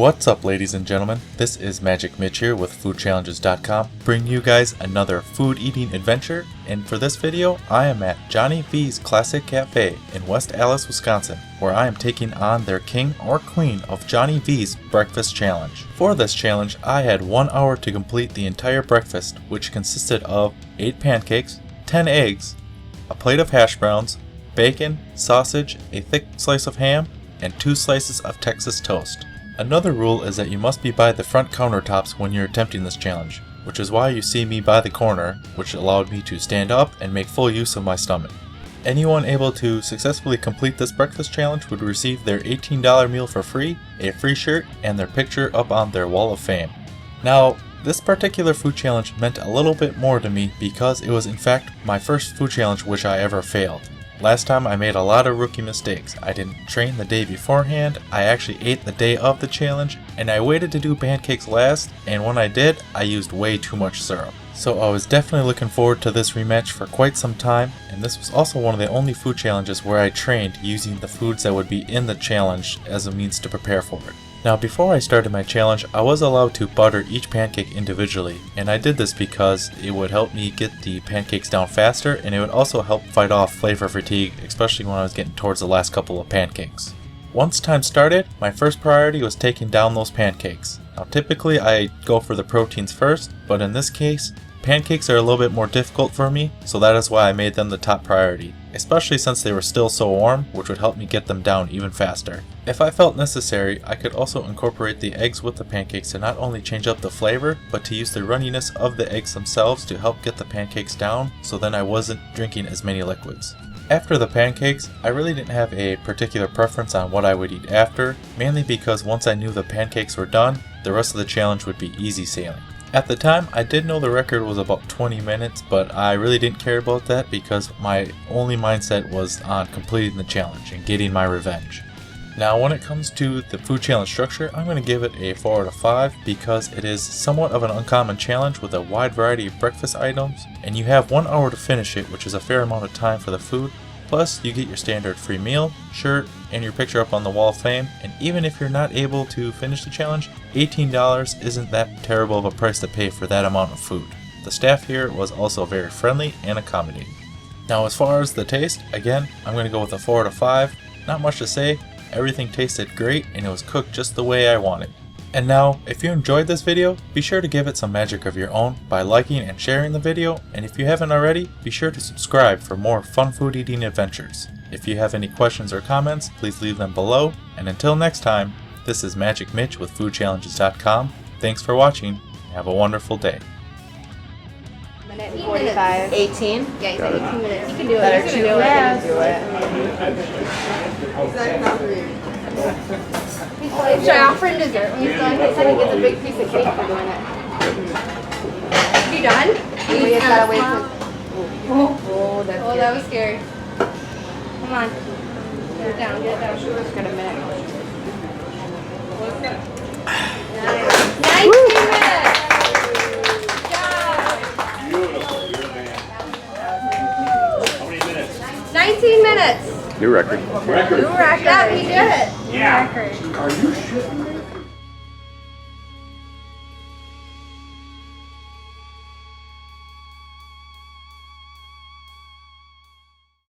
What's up, ladies and gentlemen? This is Magic Mitch here with foodchallenges.com, bringing you guys another food eating adventure. And for this video, I am at Johnny V's Classic Cafe in West Allis, Wisconsin, where I am taking on their king or queen of Johnny V's breakfast challenge. For this challenge, I had 1 hour to complete the entire breakfast, which consisted of 8 pancakes, 10 eggs, a plate of hash browns, bacon, sausage, a thick slice of ham, and 2 slices of Texas toast. Another rule is that you must be by the front countertops when you're attempting this challenge, which is why you see me by the corner, which allowed me to stand up and make full use of my stomach. Anyone able to successfully complete this breakfast challenge would receive their $18 meal for free, a free shirt, and their picture up on their wall of fame. Now, this particular food challenge meant a little bit more to me because it was in fact my first food challenge which I ever failed. Last time I made a lot of rookie mistakes. I didn't train the day beforehand, I actually ate the day of the challenge, and I waited to do pancakes last, and when I did, I used way too much syrup. So I was definitely looking forward to this rematch for quite some time, and this was also one of the only food challenges where I trained using the foods that would be in the challenge as a means to prepare for it. Now, before I started my challenge, I was allowed to butter each pancake individually, and I did this because it would help me get the pancakes down faster, and it would also help fight off flavor fatigue, especially when I was getting towards the last couple of pancakes. Once time started, my first priority was taking down those pancakes. Now, typically I go for the proteins first, but in this case, pancakes are a little bit more difficult for me, so that is why I made them the top priority, especially since they were still so warm, which would help me get them down even faster. If I felt necessary, I could also incorporate the eggs with the pancakes to not only change up the flavor, but to use the runniness of the eggs themselves to help get the pancakes down, so then I wasn't drinking as many liquids. After the pancakes, I really didn't have a particular preference on what I would eat after, mainly because once I knew the pancakes were done, the rest of the challenge would be easy sailing. At the time, I did know the record was about 20 minutes, but I really didn't care about that because my only mindset was on completing the challenge and getting my revenge. Now, when it comes to the food challenge structure, I'm going to give it a 4 out of 5 because it is somewhat of an uncommon challenge with a wide variety of breakfast items, and you have 1 hour to finish it, which is a fair amount of time for the food. Plus, you get your standard free meal, shirt, and your picture up on the wall of fame, and even if you're not able to finish the challenge, $18 isn't that terrible of a price to pay for that amount of food. The staff here was also very friendly and accommodating. Now, as far as the taste, again, I'm going to go with a 4 out of 5. Not much to say, everything tasted great and it was cooked just the way I wanted. And now, if you enjoyed this video, be sure to give it some magic of your own by liking and sharing the video, and if you haven't already, be sure to subscribe for more fun food eating adventures. If you have any questions or comments, please leave them below, and until next time, this is Magic Mitch with foodchallenges.com. Thanks for watching, and have a wonderful day. Minute and 45. 18? Yeah, he's like 18 minutes. You can do it. Better You can do it. Should I offer him dessert when he's done? They said he gets a big piece of cake for doing it. You done? We just gotta wait for... Oh, that was scary. Come on. Get it down, get it down. Just got a minute. 19 minutes! How many minutes? 19 minutes! New record. New record. Yeah, we did it. Yeah. New record. Are you shitting me?